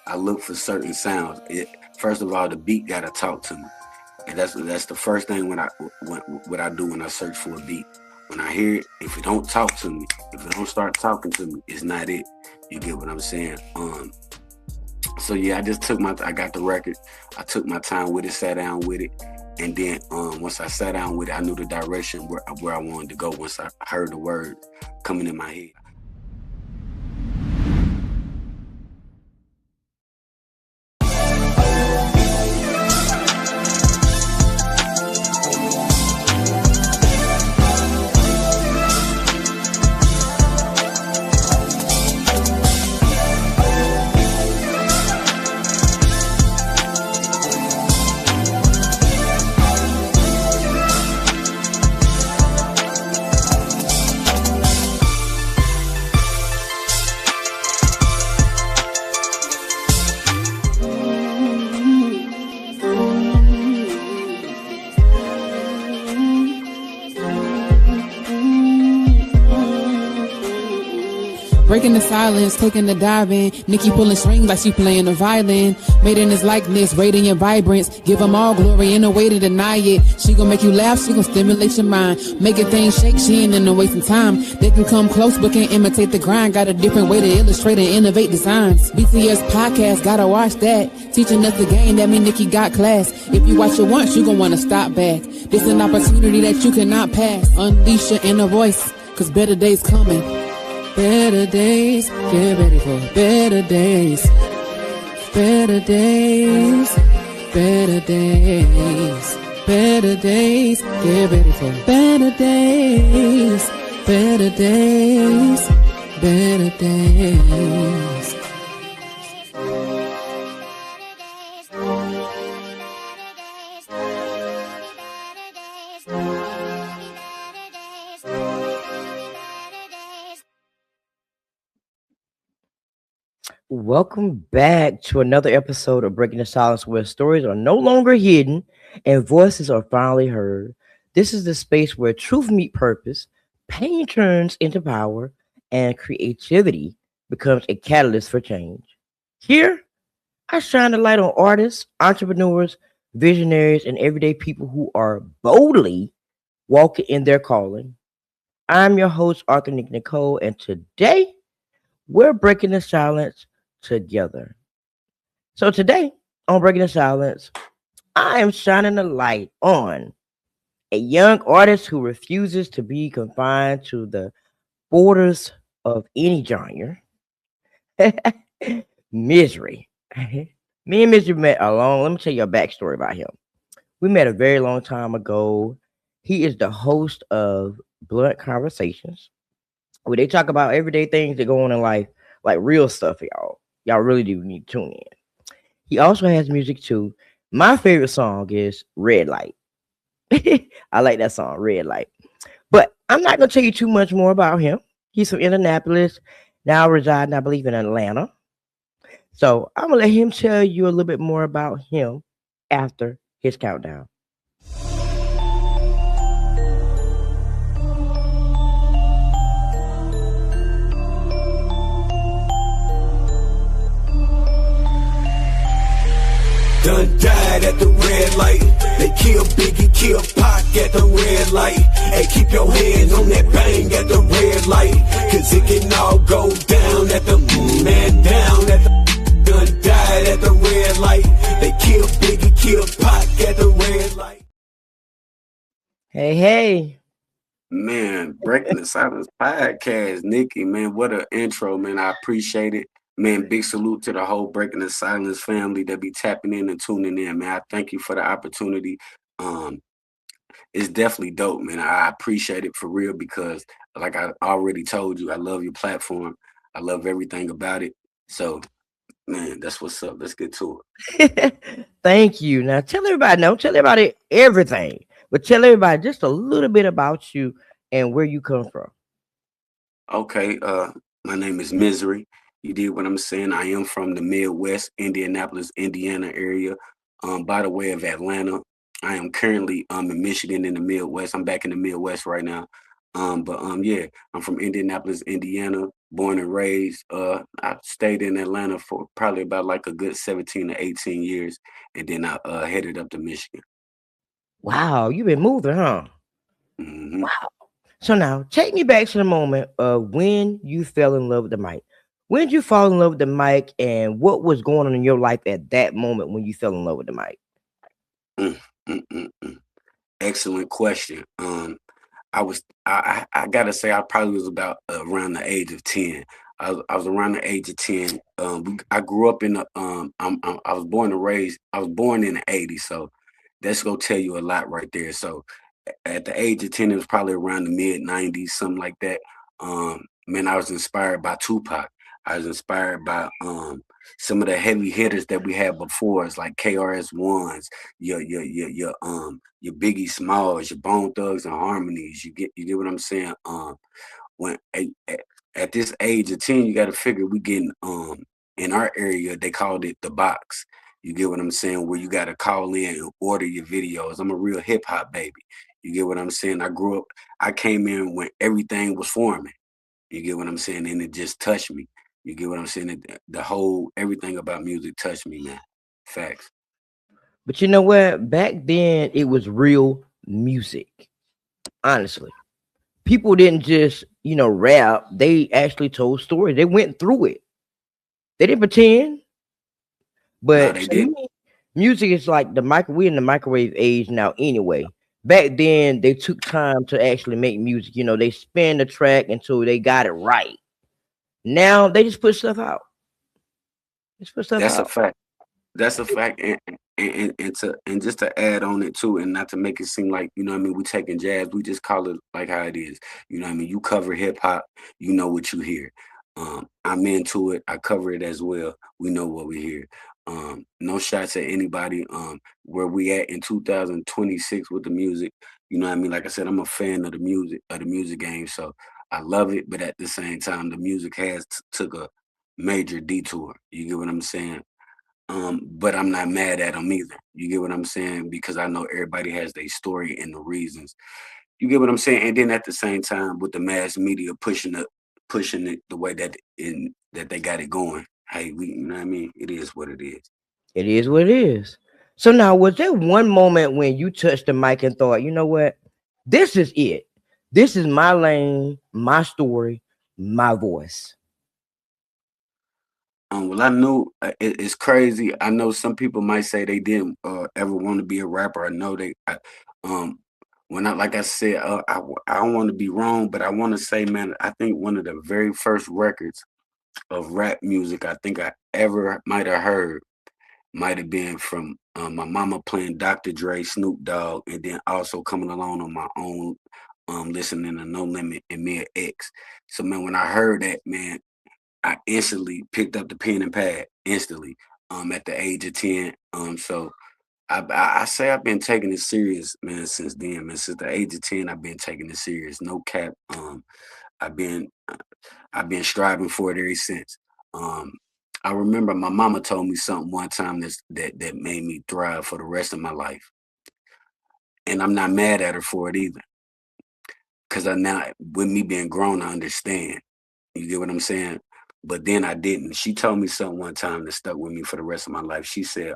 I look for certain sounds. First of all, the beat gotta talk to me, and that's the first thing what I do when I search for a beat. When I hear it, if it don't talk to me, if it don't start talking to me, it's not it. You get what I'm saying? So yeah, I got the record. I took my time with it, sat down with it, and then once I sat down with it, I knew the direction where I wanted to go. Once I heard the word coming in my head. Breaking the silence, taking the dive in. Nikki pulling strings like she playing the violin. Made in his likeness, radiant vibrance. Give them all glory in a way to deny it. She gon' make you laugh, she gon' stimulate your mind. Making things shake, she ain't in no wasting time. They can come close but can't imitate the grind. Got a different way to illustrate and innovate designs. BTS podcast, gotta watch that. Teaching us the game, that mean Nikki got class. If you watch it once, you gon' wanna stop back. This an opportunity that you cannot pass. Unleash your inner voice, cause better days coming. Better days, get ready for better days. Better days, better days. Better days, get ready for better days. Better days, better days. Welcome back to another episode of Breaking the Silence, where stories are no longer hidden and voices are finally heard. This is the space where truth meets purpose, pain turns into power, and creativity becomes a catalyst for change. Here, I shine the light on artists, entrepreneurs, visionaries, and everyday people who are boldly walking in their calling. I'm your host, Arthur Nick Nicole, and today we're breaking the silence together. So today on Breaking the Silence, I am shining a light on a young artist who refuses to be confined to the borders of any genre. Mizery. Me and Mizery met let me tell you a backstory about him. We met a very long time ago. He is the host of Blunt Conversations, where they talk about everyday things that go on in life, like real stuff, y'all. Y'all really do need to tune in. He also has music too. My favorite song is Red Light. I like that song, Red Light. But I'm not going to tell you too much more about him. He's from Indianapolis, now residing, I believe, in Atlanta. So I'm going to let him tell you a little bit more about him after his countdown. Done died at the red light. They kill Biggie, kill Pac at the red light. Hey, keep your hands on that bang at the red light. Cause it can all go down at the man down at the done died at the red light. They kill Biggie, kill Pac at the red light. Hey. Man, Breaking the Silence podcast, Nikki, man, what an intro, man. I appreciate it. Man, big salute to the whole Breaking the Silence family that be tapping in and tuning in, man. I thank you for the opportunity. It's definitely dope, man. I appreciate it for real because, like I already told you, I love your platform. I love everything about it. So, man, that's what's up. Let's get to it. Thank you. Now, tell everybody everything, but tell everybody just a little bit about you and where you come from. Okay, my name is Mizery. You did what I'm saying. I am from the Midwest, Indianapolis, Indiana area, by the way of Atlanta. I am currently in Michigan in the Midwest. I'm back in the Midwest right now. Yeah, I'm from Indianapolis, Indiana. born and raised. I stayed in Atlanta for probably about like a good 17 to 18 years, and then I headed up to Michigan. Wow, you've been moving, huh? Hmm. Wow. So now take me back to the moment of when you fell in love with the mic. When did you fall in love with the mic, and what was going on in your life at that moment when you fell in love with the mic? Mm, mm, mm, mm. Excellent question. I gotta say I probably was about around the age of 10. I was around the age of 10. I grew up in the I was born and raised. I was born in the '80s, so that's gonna tell you a lot right there. So at the age of 10, it was probably around the mid '90s, something like that. Man, I was inspired by Tupac. I was inspired by some of the heavy hitters that we had before us, like KRS Ones, your Biggie Smalls, your Bone Thugs and Harmonies. You get what I'm saying? When at this age of 10, you got to figure we getting in our area they called it the box. You get what I'm saying? Where you got to call in and order your videos. I'm a real hip hop baby. You get what I'm saying? I grew up. I came in when everything was forming. You get what I'm saying? And it just touched me. You get what I'm saying? The whole everything about music touched me, man. Facts. But you know what? Back then, it was real music. Honestly, people didn't just rap. They actually told stories. They went through it. They didn't pretend. No, But they to didn't. me, music is like the micro. We're in the microwave age now, anyway. Back then, they took time to actually make music. They spin the track until they got it right. Now they just put stuff out. Just put stuff That's a out. fact. That's a fact, and just to add on it too, and not to make it seem like what I mean we taking jazz, we just call it like how it is. What I mean, you cover hip hop, you know what you hear. I'm into it. I cover it as well. We know what we hear. No shots at anybody. Where we at in 2026 with the music. You know what I mean? Like I said, I'm a fan of the music game, so I love it. But at the same time, the music has took a major detour. You get what I'm saying? But I'm not mad at them either. You get what I'm saying? Because I know everybody has their story and the reasons. You get what I'm saying? And then at the same time, with the mass media pushing it the way that they got it going. Hey, you know what I mean? It is what it is. It is what it is. So now, was there one moment when you touched the mic and thought, you know what? This is it. This is my lane, my story, my voice. Well, I knew it's crazy. I know some people might say they didn't ever want to be a rapper. I know um, when I like I said, I don't want to be wrong, but I want to say, man, I think one of the very first records of rap music I think I ever might have heard might have been from my mama playing Dr. Dre, Snoop Dogg, and then also coming along on my own, listening to No Limit and Mia X. So man, when I heard that, man, I instantly picked up the pen and pad instantly. At the age of 10. So I say I've been taking it serious, man, since then, man. Since the age of 10, I've been taking it serious. No cap. I've been I've been striving for it ever since. Um, I remember my mama told me something one time that made me thrive for the rest of my life, and I'm not mad at her for it either. Cause I now, with me being grown, I understand. You get what I'm saying? But then I didn't. She told me something one time that stuck with me for the rest of my life. She said,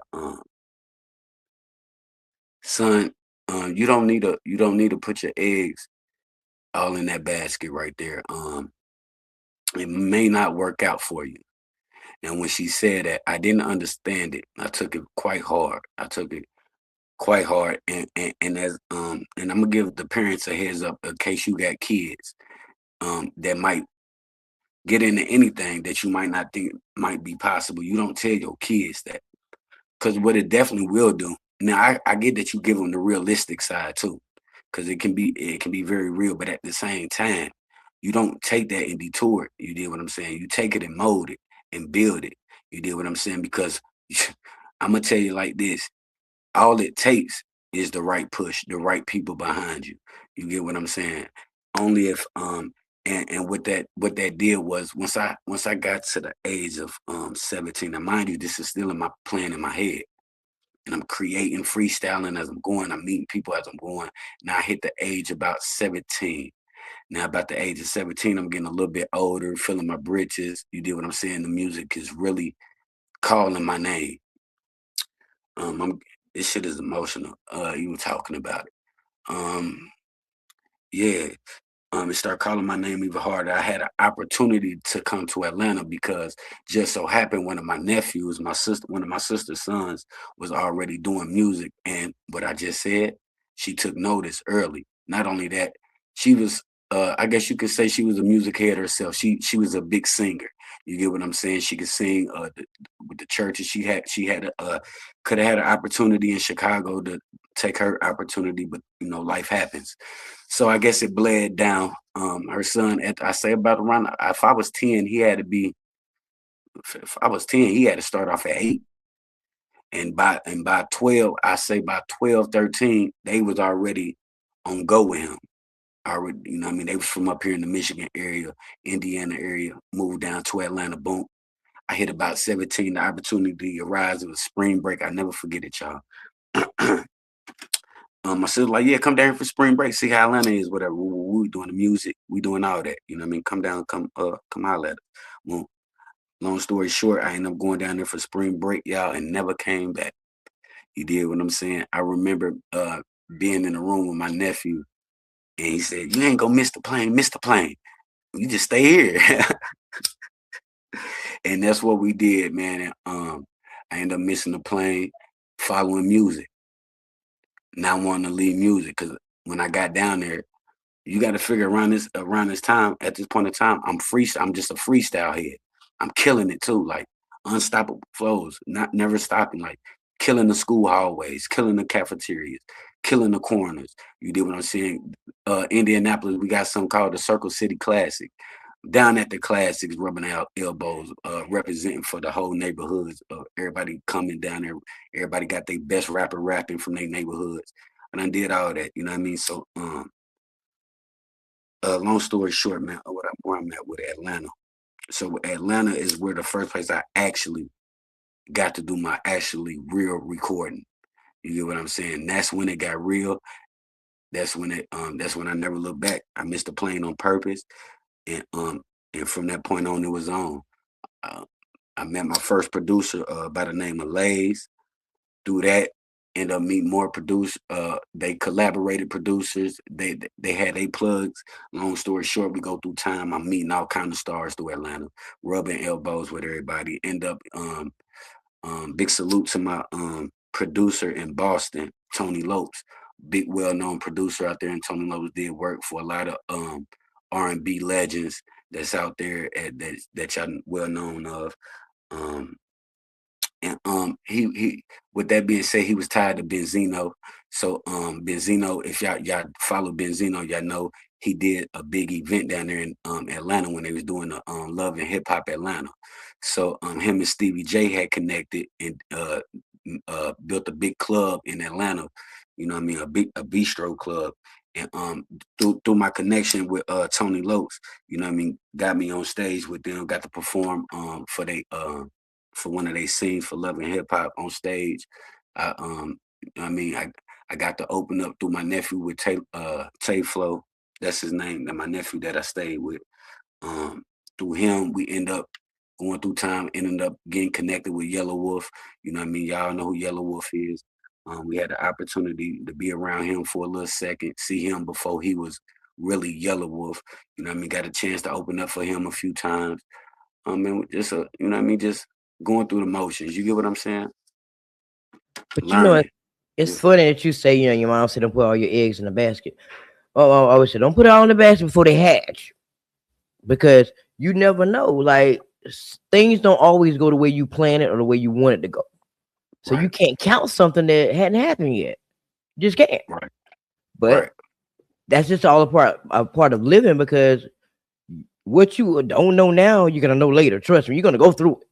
"Son, you don't need to put your eggs all in that basket right there. It may not work out for you." And when she said that, I didn't understand it. I took it quite hard. I took it quite hard, and as and I'm gonna give the parents a heads up in case you got kids that might get into anything that you might not think might be possible. You don't tell your kids that, because what it definitely will do. Now I get that you give them the realistic side too, because it can be very real, but at the same time, you don't take that and detour it. You did what I'm saying. You take it and mold it and build it. You did what I'm saying, because I'm gonna tell you like this: all it takes is the right push, the right people behind you. You get what I'm saying? Only if and what that did was once I got to the age of 17. Now mind you, this is still in my plan in my head. And I'm creating freestyling as I'm going. I'm meeting people as I'm going. Now I hit the age about 17. Now, about the age of 17, I'm getting a little bit older, feeling my britches. You get what I'm saying? The music is really calling my name. I'm this shit is emotional. You were talking about it. Um, yeah, it started calling my name even harder. I had an opportunity to come to Atlanta because just so happened one of my nephews, one of my sister's sons, was already doing music, and what I just said, she took notice early. Not only that, she was, I guess you could say she was a music head herself. She was a big singer. You get what I'm saying? She could sing with the churches. Could have had an opportunity in Chicago to take her opportunity, but life happens. So I guess it bled down. Her son, I say about around. If I was 10, he had to be. If I was 10, he had to start off at 8, and by 12, I say by 12, 13, they was already on go with him. Already, what I mean, they was from up here in the Michigan area, Indiana area, moved down to Atlanta. Boom. I hit about 17. The opportunity arose. It was spring break. I never forget it, y'all. My sister like, yeah, come down here for spring break, see how Atlanta is, whatever. We doing the music, we doing all that. You know what I mean? Come down, come holler at us. Well, long story short, I ended up going down there for spring break, y'all, and never came back. You did what I'm saying? I remember being in the room with my nephew, and he said, you ain't gonna miss the plane, miss the plane. You just stay here. And that's what we did, man. And I ended up missing the plane, following music, not wanting to leave music, because when I got down there, you got to figure around this time, at this point in time, I'm just a freestyle head. I'm killing it too, like unstoppable flows, not never stopping, like killing the school hallways, killing the cafeterias, killing the corners. You did what I'm saying? Indianapolis, we got something called the Circle City Classic. Down at the classics, rubbing out elbows, representing for the whole neighborhoods. Everybody coming down there. Everybody got their best rapper rapping from their neighborhoods. And I did all that. You know what I mean? So, long story short, man, where I'm at with Atlanta. So Atlanta is where the first place I actually got to do my actually real recording. You get what I'm saying? That's when it got real. That's when I never looked back. I missed the plane on purpose. And from that point on, it was on. Uh, I met my first producer by the name of Lays. Through that, end up meeting more producers. They collaborated producers. They had their plugs. Long story short, we go through time. I'm meeting all kind of stars through Atlanta, rubbing elbows with everybody. End up big salute to my producer in Boston, Tony Lopes, big well-known producer out there. And Tony Lopes did work for a lot of R&B legends that's out there that y'all well known of. Um, and he with that being said, he was tied to Benzino. So Benzino, if y'all follow Benzino, y'all know he did a big event down there in Atlanta when they was doing the Love and Hip Hop Atlanta. So him and Stevie J had connected and built a big club in Atlanta. You know what I mean? A bistro club. And through my connection with Tony Lopes, you know what I mean, got me on stage with them, got to perform for one of their scenes for Love and Hip Hop on stage. I I mean, I got to open up through my nephew with Tay Flow. That's his name, and my nephew that I stayed with. Um, Through him, we end up going through time, ended up getting connected with Yellow Wolf. You know what I mean? Y'all know who Yellow Wolf is. We had the opportunity to be around him for a little second, see him before he was really Yellow Wolf. You know what I mean? Got a chance to open up for him a few times. And just you know what I mean? Just going through the motions. You get what I'm saying? But Learning. it's funny that you say, your mom said don't put all your eggs in a basket. Oh, I always say don't put it all in the basket before they hatch, because you never know. Like things don't always go the way you plan it or the way you want it to go. So you can't count something that hadn't happened yet. You just can't. Right. But that's just all a part of living, because what you don't know now, you're gonna know later. Trust me, you're gonna go through it.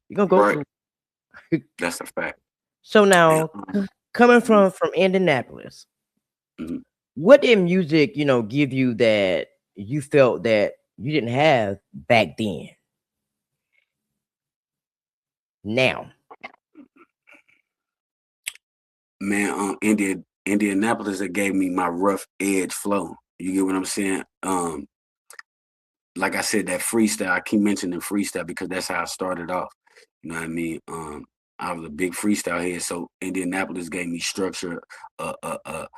You're gonna go through it. That's a fact. So now, coming from Indianapolis, what did music, give you that you felt that you didn't have back then? Now, man, Indianapolis, it gave me my rough edge flow. You get what I'm saying? Like I said, that freestyle, I keep mentioning freestyle because that's how I started off. You know what I mean? I was a big freestyle head, so Indianapolis gave me structure of the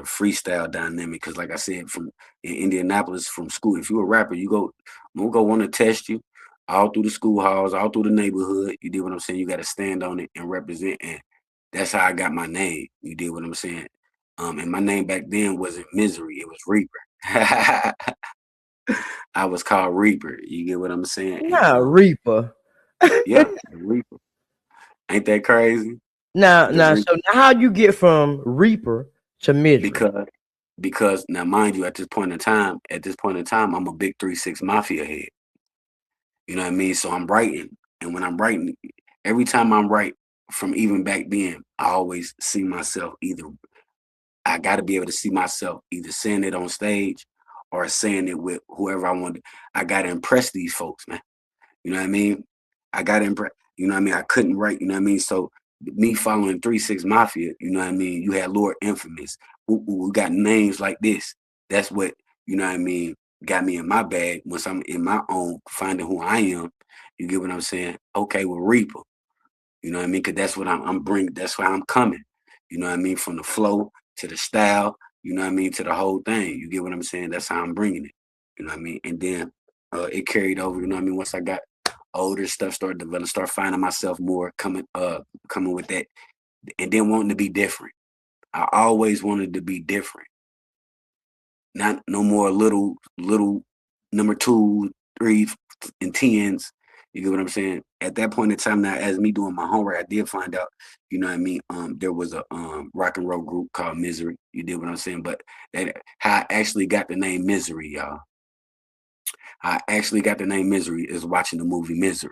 freestyle dynamic. Because, like I said, from in Indianapolis, from school, if you're a rapper, I'm gonna want to test you all through the school halls, all through the neighborhood. You did what I'm saying? You got to stand on it and represent, and that's how I got my name. You did what I'm saying? And my name back then wasn't Mizery; it was Reaper. I was called Reaper. You get what I'm saying? Nah, Reaper. Yeah, Reaper. Ain't that crazy? So now how you get from Reaper to Mizery? Because now, mind you, at this point in time, I'm a big 3-6 Mafia head. You know what I mean? So I'm writing, and when I'm writing, every time I'm writing, from even back then, I always see myself I got to be able to see myself either saying it on stage or saying it with whoever I want. I got to impress these folks, man. You know what I mean? I got to impress. You know what I mean? I couldn't write. You know what I mean? So me following 3-6 Mafia, you know what I mean? You had Lord Infamous. We got names like this. That's what, you know what I mean, got me in my bag once I'm in my own, finding who I am. You get what I'm saying? Okay, well, Reaper. You know what I mean? Because that's what I'm bringing. That's why I'm coming. You know what I mean? From the flow to the style, you know what I mean, to the whole thing. You get what I'm saying? That's how I'm bringing it. You know what I mean? And then it carried over, you know what I mean? Once I got older, stuff started developing, start finding myself more coming with that, and then wanting to be different. I always wanted to be different. Not no more little number 2, 3, and 10s. You get what I'm saying? At that point in time, now as me doing my homework, I did find out, you know what I mean, there was a rock and roll group called Mizery. You did what I'm saying? But how I actually got the name Mizery, y'all. I actually got the name Mizery is watching the movie Mizery.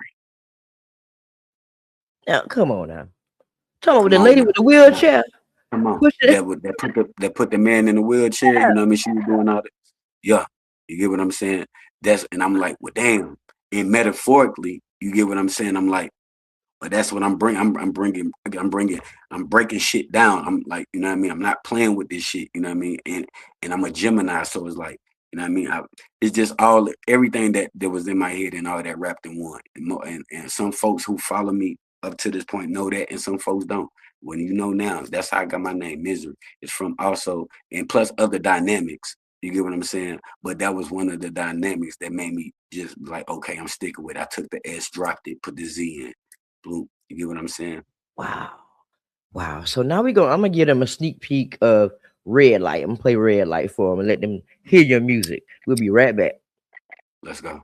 Now, come on now. Talking about the lady with the wheelchair. Come on. That put the man in the wheelchair. Yeah. You know what I mean? She was doing all that. Yeah. You get what I'm saying? And I'm like, well, damn. And metaphorically, you get what I'm saying? I'm like, but that's what I'm bringing. I'm breaking shit down. I'm like, you know what I mean? I'm not playing with this shit. You know what I mean? And I'm a Gemini, so it's like, you know what I mean? It's just everything that was in my head and all that wrapped in one. And some folks who follow me up to this point know that, and some folks don't. When you know now, that's how I got my name, Mizery. It's from also, and plus other dynamics. You get what I'm saying? But that was one of the dynamics that made me just like, okay, I'm sticking with it. I took the S, dropped it, put the Z in. Blue. You get what I'm saying? Wow. So now I'm gonna give them a sneak peek of Red Light. I'm gonna play Red Light for them and let them hear your music. We'll be right back. Let's go.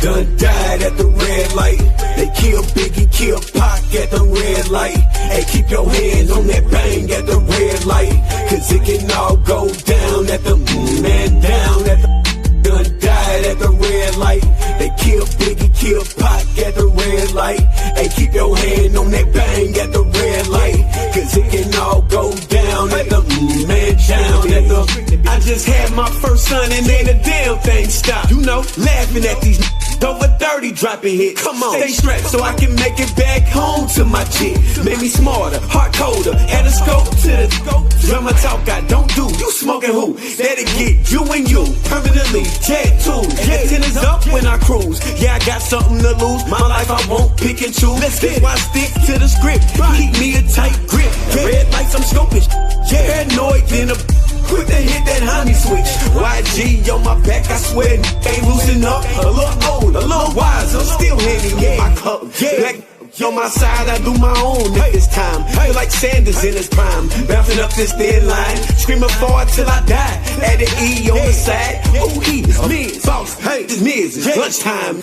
Done died at the red light. They kill Biggie, kill Pac at the red light. Hey, keep your hands on that bang at the red light. Cause it can all go down at the man down at the done died at the red light. They kill Biggie, kill Pac at the red light. Hey, keep your hand on that bang at the red light. Cause it can all go down at the man down at the. I just had my first son and ain't a damn thing stopped. You know, laughing at these over 30 dropping hits. Come on, stay strapped so I can make it back home to my chick. Made me smarter, heart colder, add a scope to the scope. Drama talk I don't do. You smoking who? That'll get you and you permanently tattooed. Antennas up when I cruise. Yeah, I got something to lose. My life I won't pick and choose. That's why I stick to the script. Keep me a tight grip. Red lights I'm scoping. Paranoid then a quick to hit that honey switch. YG on my back, I swear ain't loosen up. A little old, a little wise, I'm still handing my cup. Black on my side, I do my own at this time. Feel like Sanders in his prime, bouncing up this thin line, screaming forward till I die. Add an E on the side. Who he? Miz, boss. Hey, this Miz. It's lunchtime.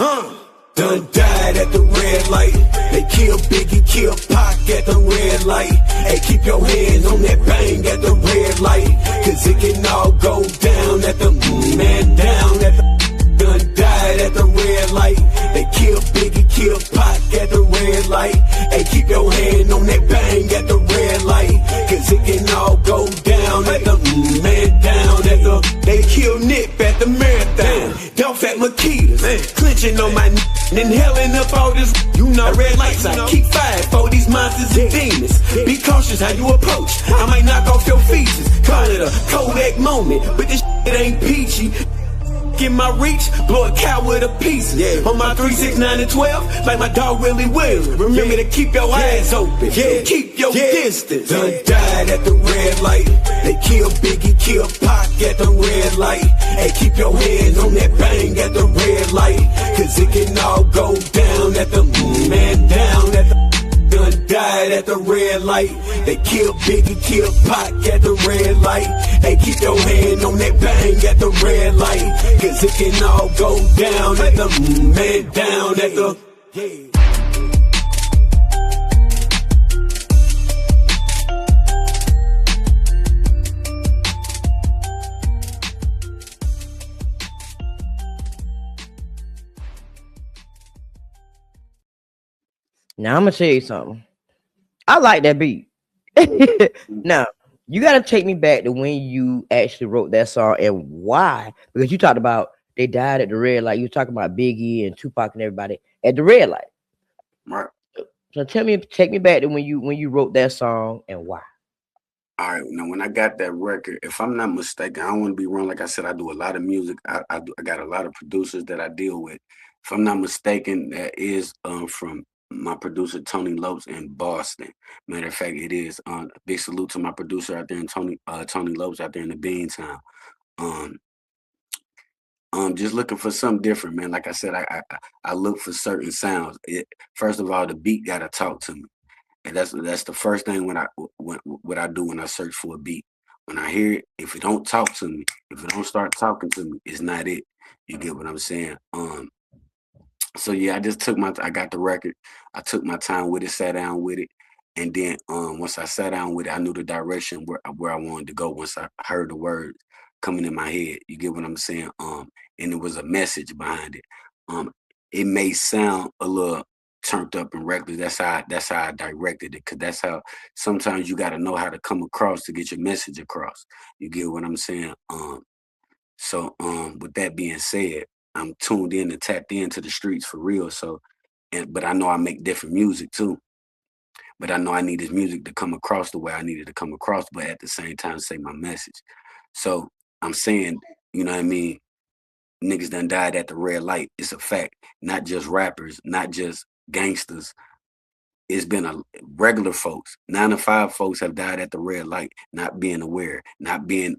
Done died at the red light. They kill Biggie, kill Pac at the red light. Hey, keep your hands on that bang at the red light. Cause it can all go down at the man down at the. Done died at the red light. They kill Biggie, kill Pac at the red light. Hey, keep your hand on that bang at the red light. Cause it can all go down at the man down at the. They kill Nip at the marathon. Don't fat snitching on my inhaling up all this, you know, red lights. I keep fire for these monsters and demons. Be cautious how you approach. I might knock off your features. Call it a Kodak moment, but this shit ain't peachy. In my reach, blow a cow with a piece. On my 3, 6, 9, and 12, like my dog Willie Wills. Remember to keep your eyes open. Keep your distance. Done died at the red light. They kill Biggie, kill Pac at the red light. Hey, keep your hands on that bang at the red light. Cause it can all go down at the man down at the done died at the red light. They kill Biggie, kill Pac at the red light. Hey, keep your hand on that bang at the red light. Cause it can all go down at the man down at the Now I'm gonna tell you something. I like that beat. Now you gotta take me back to when you actually wrote that song and why. Because you talked about they died at the red light. You were talking about Biggie and Tupac and everybody at the red light. Right. So take me back to when you wrote that song and why. All right. Now, when I got that record, if I'm not mistaken, I don't want to be wrong. Like I said, I do a lot of music. I got a lot of producers that I deal with. If I'm not mistaken, that is from my producer Tony Lopes in Boston. Matter of fact, it is. Big salute to my producer out there in Tony Lopes out there in the Beantown. Just looking for something different, man. Like I said, I look for certain sounds. First of all, the beat gotta talk to me, and that's the first thing what I do when I search for a beat. When I hear it, if it don't talk to me, if it don't start talking to me, it's not it. You get what I'm saying? So yeah, I got the record. I took my time with it, sat down with it, and then once I sat down with it, I knew the direction where I wanted to go. Once I heard the words coming in my head, you get what I'm saying? And it was a message behind it. It may sound a little turned up and reckless. That's how I directed it, because that's how sometimes you got to know how to come across to get your message across. You get what I'm saying? So with that being said, I'm tuned in and tapped into the streets for real. So, but I know I make different music too. But I know I need this music to come across the way I needed to come across, but at the same time say my message. So I'm saying, you know what I mean? Niggas done died at the red light. It's a fact. Not just rappers, not just gangsters. It's been a regular folks. 9 to 5 folks have died at the red light, not being aware, not being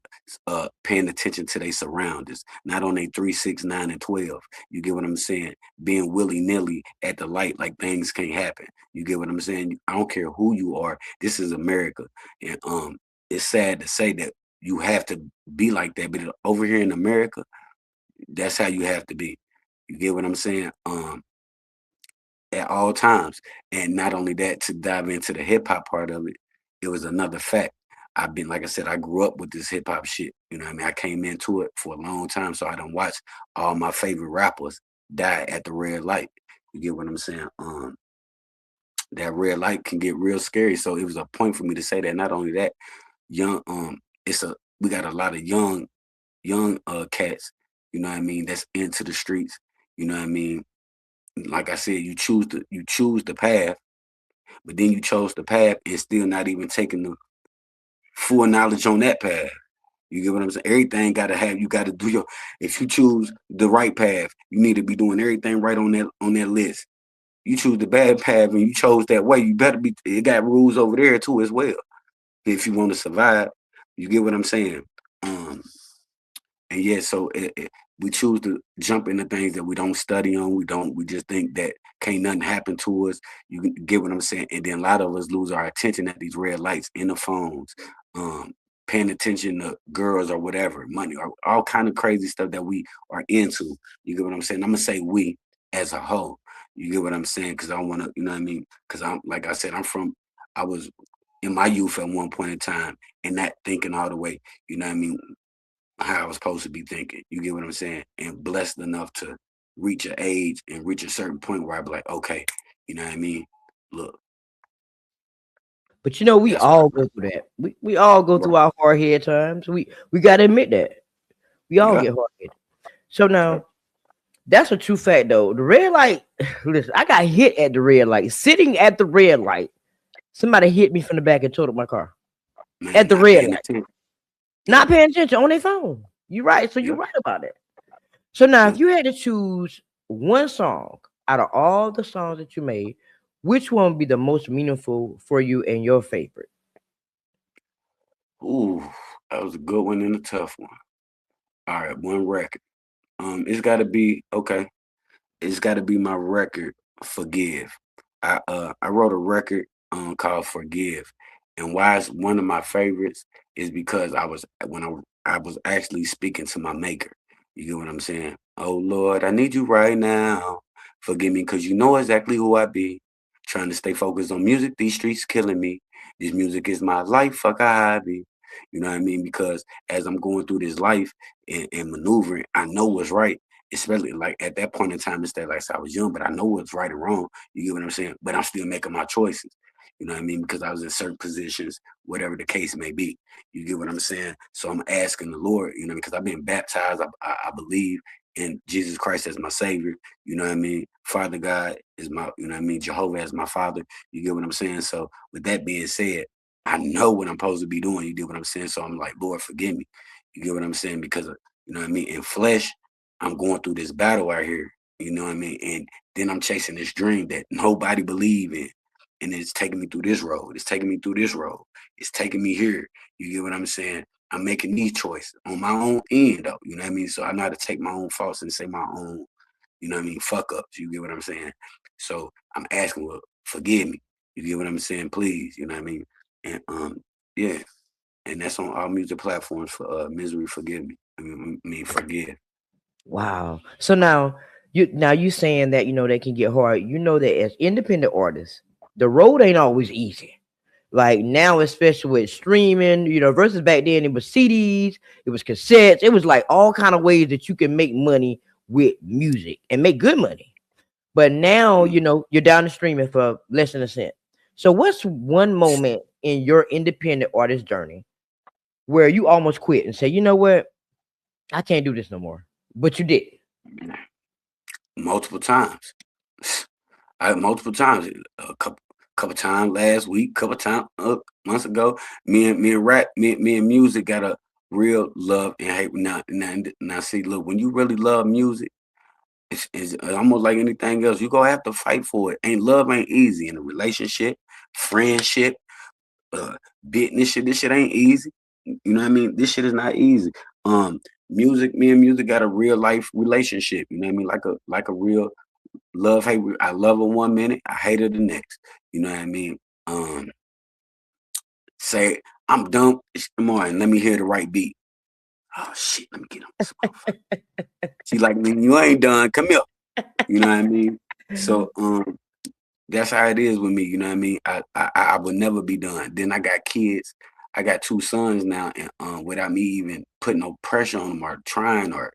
paying attention to their surroundings, not on their 3, 6, 9, and 12. You get what I'm saying? Being willy-nilly at the light like things can't happen. You get what I'm saying? I don't care who you are. This is America. And it's sad to say that you have to be like that, but over here in America, that's how you have to be. You get what I'm saying? At all times. And not only that, to dive into the hip hop part of it, it was another fact. Like I said, I grew up with this hip hop shit. You know what I mean? I came into it for a long time, so I done watched all my favorite rappers die at the red light. You get what I'm saying? That red light can get real scary. So it was a point for me to say that. Not only that, we got a lot of young cats, you know what I mean, that's into the streets. You know what I mean? Like I said, you choose the path, but then you chose the path and still not even taking the full knowledge on that path. You get what I'm saying? Everything you gotta do if you choose the right path, you need to be doing everything right on that list. You choose the bad path and you chose that way, you better be, it got rules over there too as well. If you want to survive, you get what I'm saying? And yeah, so we choose to jump into things that we don't study on. We just think that can't nothing happen to us. You get what I'm saying? And then a lot of us lose our attention at these red lights, in the phones, paying attention to girls or whatever, money, or all kind of crazy stuff that we are into. You get what I'm saying? I'm gonna say we as a whole. You get what I'm saying? Because I want to, you know what I mean? Because like I said, I was in my youth at one point in time and not thinking all the way, you know what I mean, how I was supposed to be thinking. You get what I'm saying? And blessed enough to reach an age and reach a certain point where I'd be like, okay, you know what I mean? Look. But you know, we all go through that. We all go through our hard head times. We gotta admit that. We all get hard headed. So now That's a true fact, though. The red light. Listen, I got hit at the red light. Sitting at the red light, somebody hit me from the back and totaled my car at Man, the not red paying light. attention. Not Yep, paying attention on their phone. You're right. So you're yep, right about it. So now, if yep. you had to choose one song out of all the songs that you made, which one would be the most meaningful for you and your favorite? Ooh, that was a good one and a tough one. All right, one record. It's got to be okay. It's got to be my record, Forgive. I wrote a record called Forgive, and why it's one of my favorites is because I was actually speaking to my maker. You get what I'm saying? Oh Lord, I need you right now. Forgive me, because you know exactly who I be. Trying to stay focused on music. These streets killing me. This music is my life. Fuck a hobby. You know what I mean? Because as I'm going through this life and maneuvering, I know what's right, especially like at that point in time, instead like I was young, but I know what's right and wrong. You get what I'm saying? But I'm still making my choices. You know what I mean? Because I was in certain positions, whatever the case may be. You get what I'm saying? So I'm asking the Lord, you know, because I've been baptized. I believe in Jesus Christ as my Savior. You know what I mean? Father God is my, you know what I mean? Jehovah as my Father. You get what I'm saying? So with that being said, I know what I'm supposed to be doing. You get what I'm saying? So I'm like, Lord, forgive me. You get what I'm saying? Because, you know what I mean? In flesh, I'm going through this battle out here. You know what I mean? And then I'm chasing this dream that nobody believe in. And it's taking me through this road. It's taking me through this road. It's taking me here. You get what I'm saying? I'm making these choices on my own end, though. You know what I mean? So I know how to take my own faults and say my own, you know what I mean, fuck ups. You get what I'm saying? So I'm asking, well, forgive me. You get what I'm saying? Please. You know what I mean? And yeah. And that's on all music platforms for Misery, Forgive Me. I mean, forgive. Wow. So now you saying that they can get hard. You know that as independent artists, the road ain't always easy. Like now, especially with streaming, versus back then it was CDs, it was cassettes, it was like all kind of ways that you can make money with music and make good money. But now, Mm. you're down to streaming for less than a cent. So what's one moment in your independent artist journey where you almost quit and say, you know what, I can't do this no more, but you did? Multiple times. Multiple times. A couple times last week, couple times months ago. Me and music got a real love and hate. Now, see, look, when you really love music, it's almost like anything else. You gonna have to fight for it. Love ain't easy in a relationship, friendship, uh, business shit. This shit ain't easy. You know what I mean? This shit is not easy. Um, me and music got a real life relationship. You know what I mean? Like a real love hate. I love her 1 minute, I hate her the next. You know what I mean? Um, say I'm done. Come on, let me hear the right beat. Oh shit, let me get on this motherfucker. She like, man, you ain't done. Come here. You know what I mean? So that's how it is with me. You know what I mean? I will never be done. Then I got kids. I got two sons now, and without me even putting no pressure on them or trying or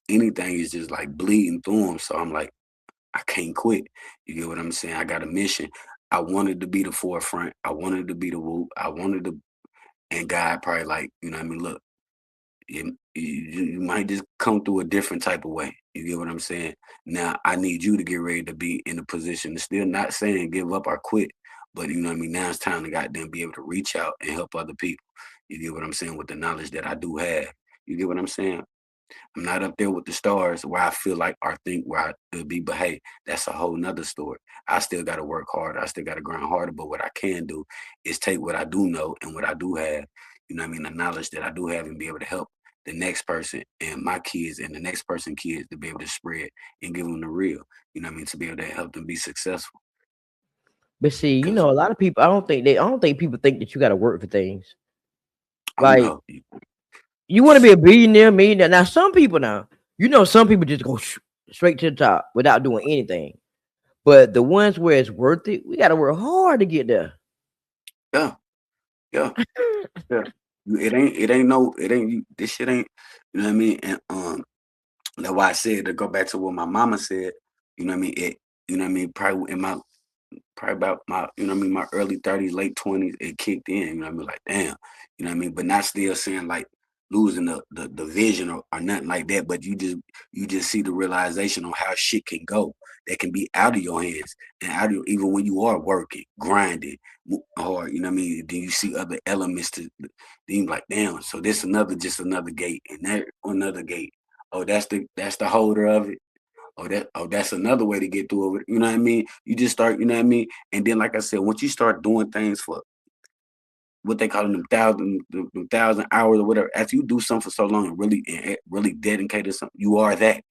anything, is just like bleeding through them. So I'm like, I can't quit. You get what I'm saying? I got a mission. I wanted to be the forefront. I wanted to be the whoop. I wanted to, and God probably like, you know what I mean? Look, you might just come through a different type of way. You get what I'm saying? Now I need you to get ready to be in a position to still not saying give up or quit, but you know what I mean. Now it's time to goddamn be able to reach out and help other people. You get what I'm saying with the knowledge that I do have. You get what I'm saying? I'm not up there with the stars where I feel like or think where I could be, but hey, that's a whole nother story. I still got to work harder. I still got to grind harder. But what I can do is take what I do know and what I do have, you know what I mean, the knowledge that I do have and be able to help the next person and my kids and the next person kids to be able to spread and give them the real, you know what I mean, to be able to help them be successful. But see, Because a lot of people, I don't think people think that you got to work for things. oh Like, no, you want to be a billionaire, millionaire. Now, some people some people just go straight to the top without doing anything. But the ones where it's worth it, we got to work hard to get there. yeah, yeah, yeah. It ain't this shit ain't, you know what I mean? And that's why I said to go back to what my mama said, you know what I mean? You know what I mean? Probably about my, you know what I mean, my early 30s, late 20s, it kicked in, you know what I mean? Like, damn, you know what I mean? But not still saying like losing the vision or nothing like that, but you just see the realization on how shit can go that can be out of your hands and out of even when you are working, grinding hard, you know what I mean? Then you see other elements to then you like, damn, so this another just another gate and that another gate. Oh, that's the holder of it. That's another way to get through it. You know what I mean? You just start, you know what I mean? And then like I said, once you start doing things for what they call them thousand hours or whatever. After you do something for so long and really dedicate to something, you are that.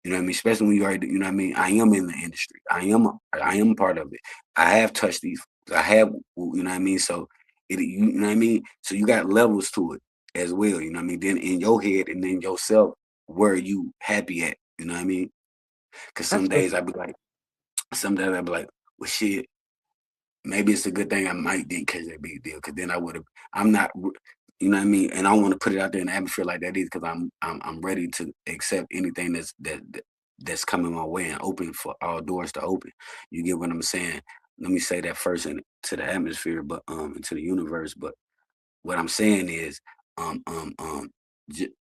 You know what I mean? Especially when you are, you know what I mean? I am in the industry. I am part of it. I have touched these. I have, you know what I mean? So you know what I mean? So you got levels to it as well. You know what I mean? Then in your head and then yourself, where are you happy at? You know what I mean? Because That's what some days I'd be like, well, shit. Maybe it's a good thing I might didn't catch that big deal because then I would have. I'm not, you know what I mean. And I don't want to put it out there in the atmosphere like that either because I'm ready to accept anything that's coming my way and open for all doors to open. You get what I'm saying? Let me say that first to the atmosphere, but into the universe. But what I'm saying is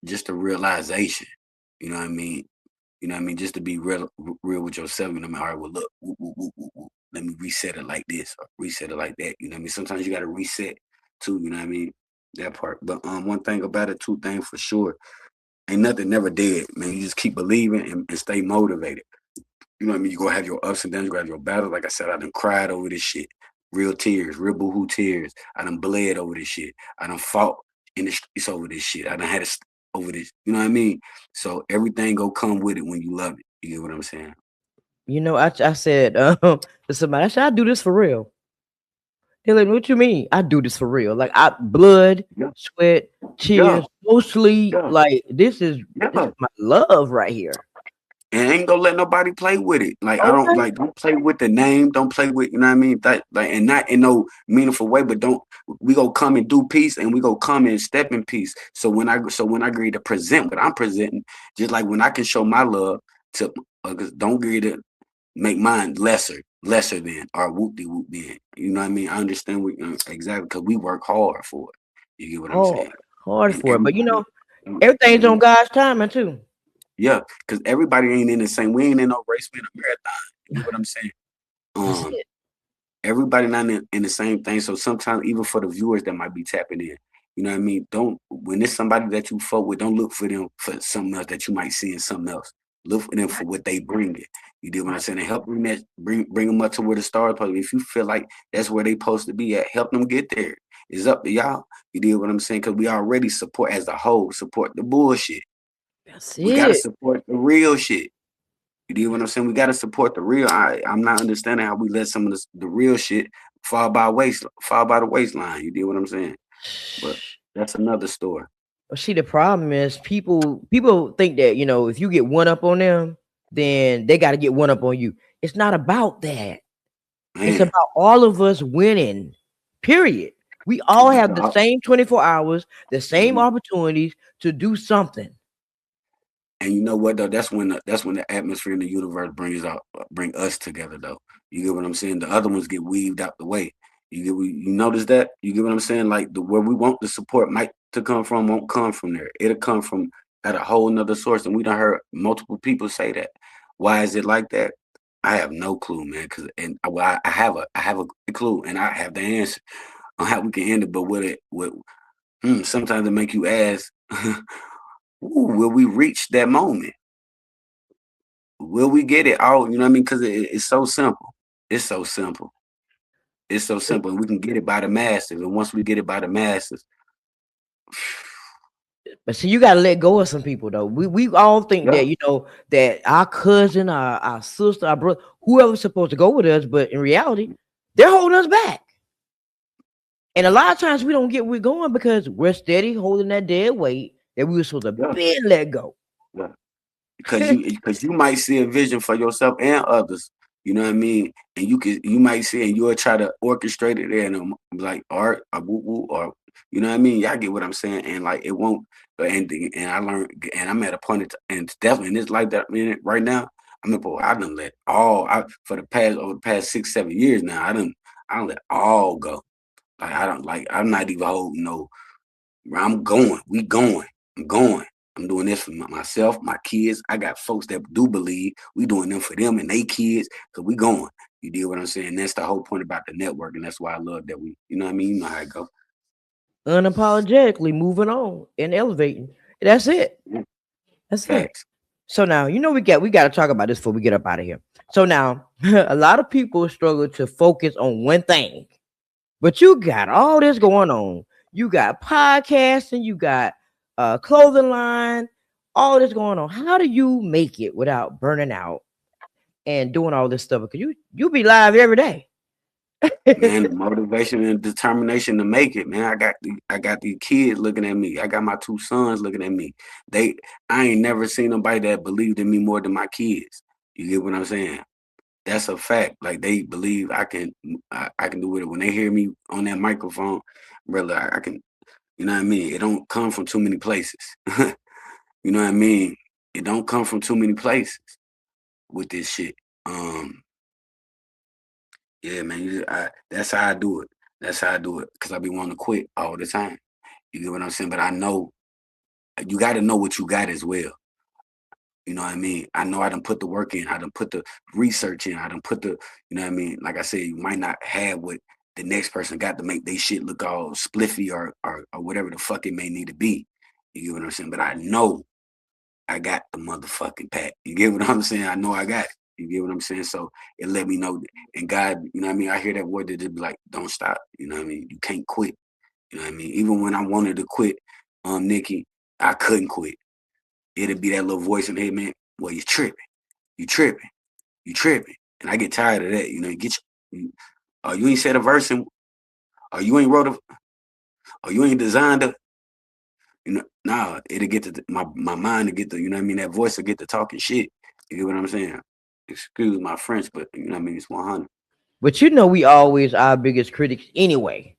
just a realization. You know what I mean? You know what I mean? Just to be real with yourself. You know what I mean? All right, well, look, let me reset it like this or reset it like that. You know what I mean? Sometimes you got to reset too. You know what I mean? That part. But one thing about it, two things for sure, ain't nothing never dead, man. You just keep believing and stay motivated. You know what I mean? You gonna have your ups and downs, you gonna have your battles. Like I said, I done cried over this shit. Real tears, real boohoo tears. I done bled over this shit. I done fought in the streets over this shit. I done had to over this. You know what I mean? So everything go come with it when you love it. You get what I'm saying? I said to somebody, I said, I do this for real. They're like, what you mean? I do this for real. Like I blood, Yeah, sweat, yeah, tears, mostly yeah, like this yeah. is my love right here. And I ain't gonna let nobody play with it. Like I don't Okay. like don't play with the name, don't play with you know what I mean? That like and not in no meaningful way, but don't we go come and do peace and we go come and step in peace. So when I agree to present what I'm presenting, just like when I can show my love to 'cause don't agree to make mine lesser than or whoop de whoop then. You know what I mean? I understand what exactly because we work hard for it. You get what I'm Hard, saying? hard And for it. But everybody everything's on mhm, God's timing too. yeah, because everybody ain't in the same. We ain't in no race, we in a marathon. You get what I'm saying? That's Um, it. everybody not in the same thing. So sometimes even for the viewers that might be tapping in, you know what I mean? Don't when it's somebody that you fuck with, don't look for them for something else that you might see in something else. Look for them for Right, what they bring it. You get what I'm right. saying? And help bring them up to where the stars supposed. If you feel like that's where they supposed to be at, help them get there. It's up to y'all. You get what I'm saying? Because we already support as a whole, support the bullshit. That's We gotta it. support the real shit. You know what I'm saying? We got to support the real. I'm not understanding how we let some of the real shit fall by the waistline. You know what I'm saying? But that's another story, But see, the problem is people think that if you get one up on them, then they got to get one up on you. It's not about that. It's man. about all of us winning. Period. We all But have the same 24 hours, the same mhm. opportunities to do something. And you know what though? That's when the atmosphere in the universe bring us together though. You get what I'm saying? The other ones get weaved out the way. You notice that? You get what I'm saying? Like the where we want the support might to come from won't come from there. It'll come from at a whole nother source. And we done heard multiple people say that. Why is it like that? I have no clue, man. Cause and well, I have a clue and I have the answer on how we can end it. But sometimes it make you ask, ooh, will we reach that moment? Will we get it? Oh, you know what I mean? Because it's so simple. It's so simple. It's so simple. And we can get it by the masses. And once we get it by the masses, But see, you gotta let go of some people though. We all think yeah, that our cousin, our sister, our brother, whoever's supposed to go with us, but in reality, they're holding us back. And a lot of times we don't get where we're going because we're steady holding that dead weight that we were supposed to yeah, been let go. yeah. Because you might see a vision for yourself and others. You know what I mean? And you might see and you'll try to orchestrate it there and like art or woo woo or you know what I mean? Y'all get what I'm saying? And like it won't and I learned and I'm at a point and it's definitely and it's like that minute right now. I mean, boy, I done let all for the past over the past 6, 7 years now. I don't let all go. Like I don't like I'm not even holding no. I'm going. We going. I'm going. I'm doing this for myself, my kids. I got folks that do believe. We doing them for them and they kids. Cause we going. You deal what I'm saying? That's the whole point about the network, and that's why I love that we. You know what I mean? You know how it go. Unapologetically moving on and elevating. That's it. Yeah. That's it. Facts. So now, we got to talk about this before we get up out of here. So now, a lot of people struggle to focus on one thing, but you got all this going on. You got podcasting, you got clothing line, all this going on. How do you make it without burning out and doing all this stuff? Because you be live every day. Man, the motivation and determination to make it, man. I got these kids looking at me. I got my 2 sons looking at me. I ain't never seen nobody that believed in me more than my kids. You get what I'm saying? That's a fact. Like they believe I can do it. When they hear me on that microphone, brother, I can, you know what I mean? It don't come from too many places. You know what I mean? It don't come from too many places with this shit. Yeah, man. That's how I do it. That's how I do it. Cause I be wanting to quit all the time. You get what I'm saying? But I know you got to know what you got as well. You know what I mean? I know I done put the work in. I done put the research in. I done put the, you know what I mean? Like I said, you might not have what the next person got to make they shit look all spliffy or whatever the fuck it may need to be. You get what I'm saying? But I know I got the motherfucking pack. You get what I'm saying? I know I got it. You get what I'm saying? So it let me know. And God, you know what I mean? I hear that word that just be like, don't stop. You know what I mean? You can't quit. You know what I mean? Even when I wanted to quit, Nikki, I couldn't quit. It'd be that little voice in the head, man. Well, you tripping. You tripping. You tripping. And I get tired of that. You know, you ain't said a verse and you ain't wrote you ain't designed a, you know, nah, it'll get to my mind to get the, you know what I mean? That voice will get to talking shit. You get what I'm saying? Excuse my French, but you know what I mean? It's 100. But we always our biggest critics anyway.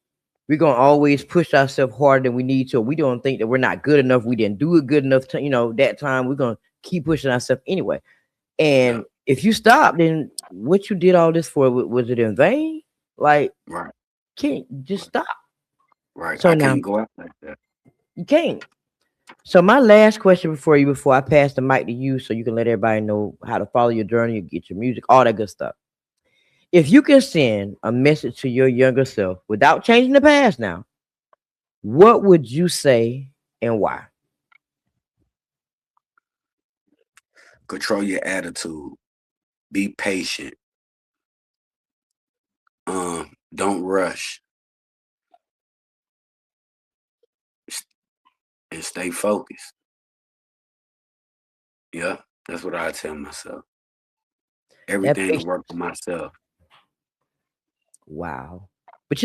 We're gonna always push ourselves harder than we need to. We don't think that we're not good enough. We didn't do it good enough to, that time. We're gonna keep pushing ourselves anyway. And if you stop, then what you did all this for, was it in vain? Like, right. Can't just stop. Right. So I now, can't go out like that. You can't. So my last question before I pass the mic to you, so you can let everybody know how to follow your journey, get your music, all that good stuff. If you can send a message to your younger self without changing the past now, what would you say and why? Control your attitude. Be patient. Don't rush. And stay focused. Yeah, that's what I tell myself. Everything to work for myself. Wow. But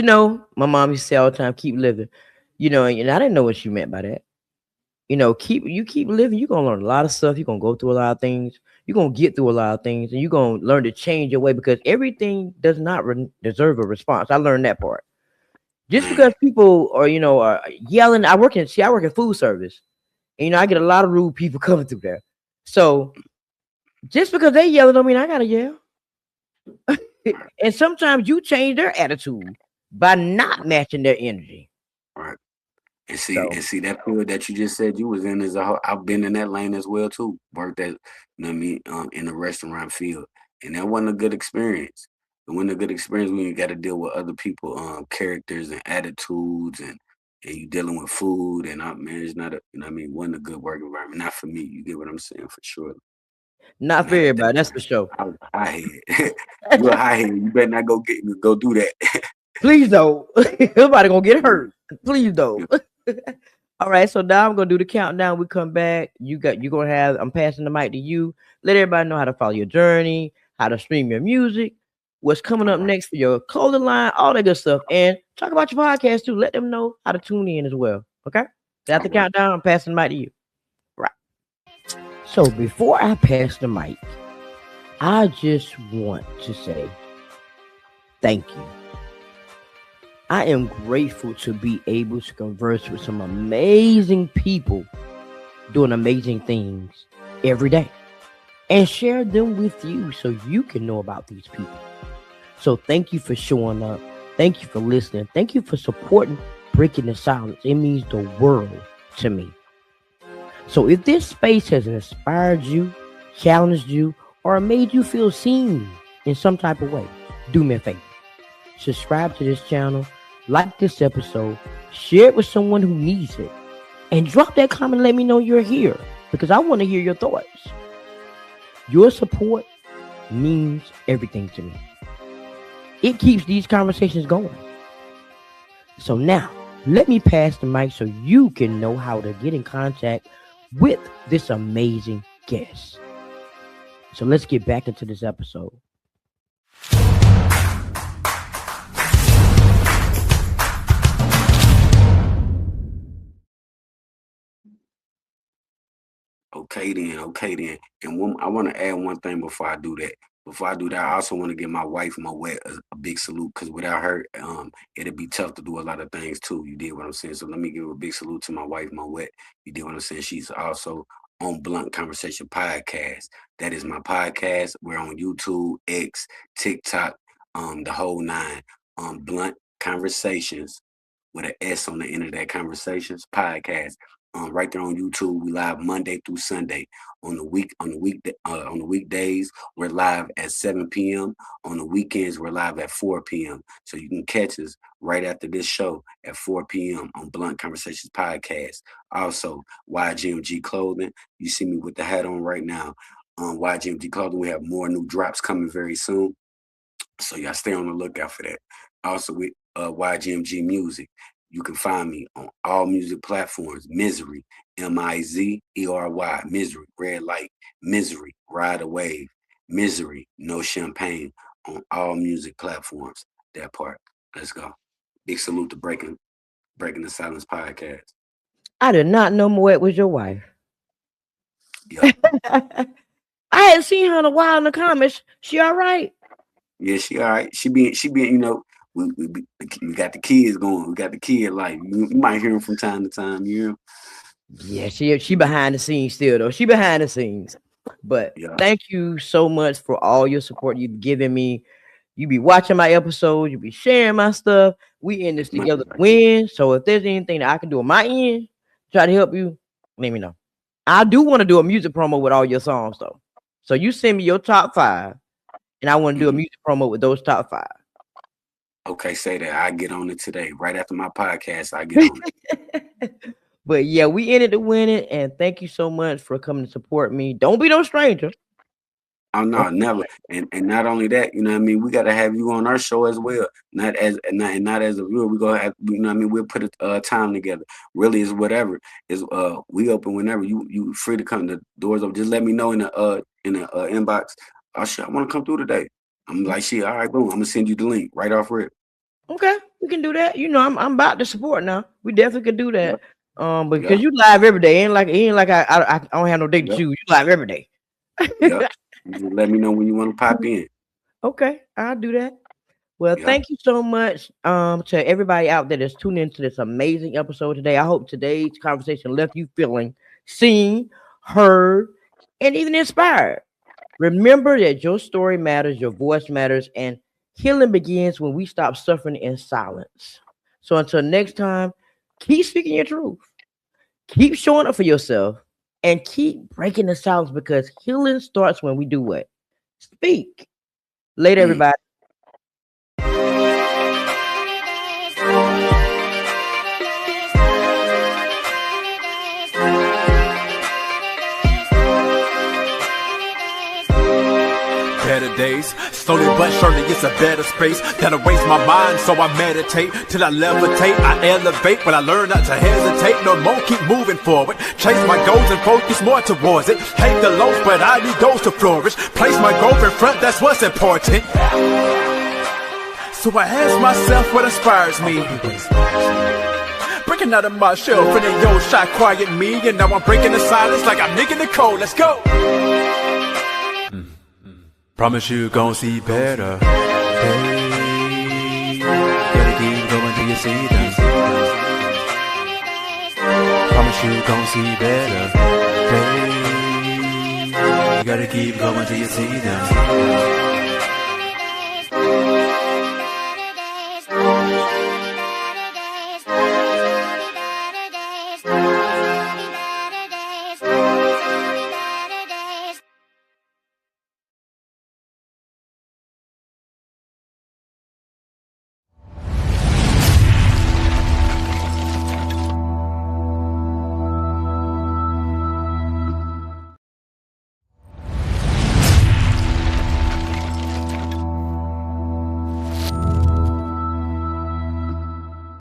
my mom used to say all the time, keep living. And I didn't know what she meant by that. Keep living, you're gonna learn a lot of stuff, you're gonna go through a lot of things, you're gonna get through a lot of things, and you're gonna learn to change your way, because everything does not deserve a response. I learned that part. Just because people are yelling, I work in food service, and I get a lot of rude people coming through there. So just because they yelling don't mean I gotta yell. And sometimes you change their attitude by not matching their energy. Right. And see that field that you just said you was in is I've been in that lane as well too. Worked at, in the restaurant field, and that wasn't a good experience. It wasn't a good experience when you got to deal with other people, characters and attitudes, and you dealing with food, and man, it's not wasn't a good work environment. Not for me. You get what I'm saying? For sure. Not for everybody, that's for sure. I was a high-head. You're a high-head. You better not go do that. Please don't. Everybody gonna get hurt. Please don't. All right, so now I'm gonna do the countdown. We come back. I'm passing the mic to you. Let everybody know how to follow your journey, how to stream your music, what's coming up next for your clothing line, all that good stuff, and talk about your podcast too. Let them know how to tune in as well. Okay? After the countdown, I'm passing the mic to you. Right. So before I pass the mic, I just want to say thank you. I am grateful to be able to converse with some amazing people doing amazing things every day and share them with you so you can know about these people. So thank you for showing up. Thank you for listening. Thank you for supporting breaking the silence. It means the world to me. So if this space has inspired you, challenged you, or made you feel seen in some type of way, do me a favor. Subscribe to this channel, like this episode, share it with someone who needs it, and drop that comment and let me know you're here, because I want to hear your thoughts. Your support means everything to me. It keeps these conversations going. So now, let me pass the mic so you can know how to get in contact with this amazing guest. So let's get back into this episode. Okay then. And I want to add one thing before I do that. I also want to give my wife, Moet, a big salute, because without her, it'd be tough to do a lot of things too. You did what I'm saying? So let me give a big salute to my wife, Moet. You did what I'm saying? She's also on Blunt Conversation Podcast. That is my podcast. We're on YouTube, X, TikTok, the whole nine. Blunt Conversations with an S on the end of that, Conversations Podcast. Right there on YouTube. We live Monday through Sunday. On the weekdays, we're live at 7 p.m. On the weekends, we're live at 4 p.m. So you can catch us right after this show at 4 p.m. on Blunt Conversations Podcast. Also, YGMG Clothing. You see me with the hat on right now. YGMG Clothing, we have more new drops coming very soon. So y'all stay on the lookout for that. Also, with YGMG Music. You can find me on all music platforms. Mizery, Mizery, Mizery, Red Light, Mizery, Ride a Wave, Mizery, No Champagne on all music platforms. That part. Let's go. Big salute to Breaking the Silence Podcast. I did not know Moet was your wife. Yeah. I hadn't seen her in a while in the comments. She all right? Yeah, she all right. She being, you know, we got the kids going. We got the kid life. You might hear them from time to time. You know? Yeah, she behind the scenes still though. She behind the scenes. But Thank you so much for all your support you've given me. You be watching my episodes. You be sharing my stuff. We in this together to win. So if there's anything that I can do on my end, try to help you, let me know. I do want to do a music promo with all your songs though. So you send me your top 5, and I want to do a music promo with those top 5. Okay, say that. I get on it today. Right after my podcast, I get on it. But yeah, we ended to win it, and thank you so much for coming to support me. Don't be no stranger. Oh no, never. And not only that, you know what I mean, we gotta have you on our show as well. Not as a viewer. We gonna have, you know what I mean, we'll put a time together. Really is whatever. Is we open whenever. You free to come. The doors open. Just let me know in the inbox. Oh shit, I wanna come through today. I'm like, shit, all right, boom. I'm gonna send you the link right off rip. Okay, we can do that. You know, I'm about to support now. We definitely could do that. Because you live every day. It ain't like I don't have no day to choose. You live every day. Yeah. Just let me know when you want to pop in. Okay, I'll do that. Well, thank you so much to everybody out there that's tuning into this amazing episode today. I hope today's conversation left you feeling seen, heard, and even inspired. Remember that your story matters, your voice matters, and healing begins when we stop suffering in silence. So until next time, keep speaking your truth. Keep showing up for yourself and keep breaking the silence, because healing starts when we do what? Speak. Later, everybody. Better days, slowly but surely it's a better space. That'll waste my mind, so I meditate till I levitate. I elevate when I learn not to hesitate. No more, keep moving forward. Chase my goals and focus more towards it. Hate the lows, but I need those to flourish. Place my goal in front, that's what's important. So I ask myself what inspires me. Breaking out of my shell, feeling yo shot quiet me, and now I'm breaking the silence like I'm Nick in the cold. Let's go. Promise you gon' see better. Hey, gotta keep going till you see them. Promise you gon' see better. Hey, you gotta keep going till you see them.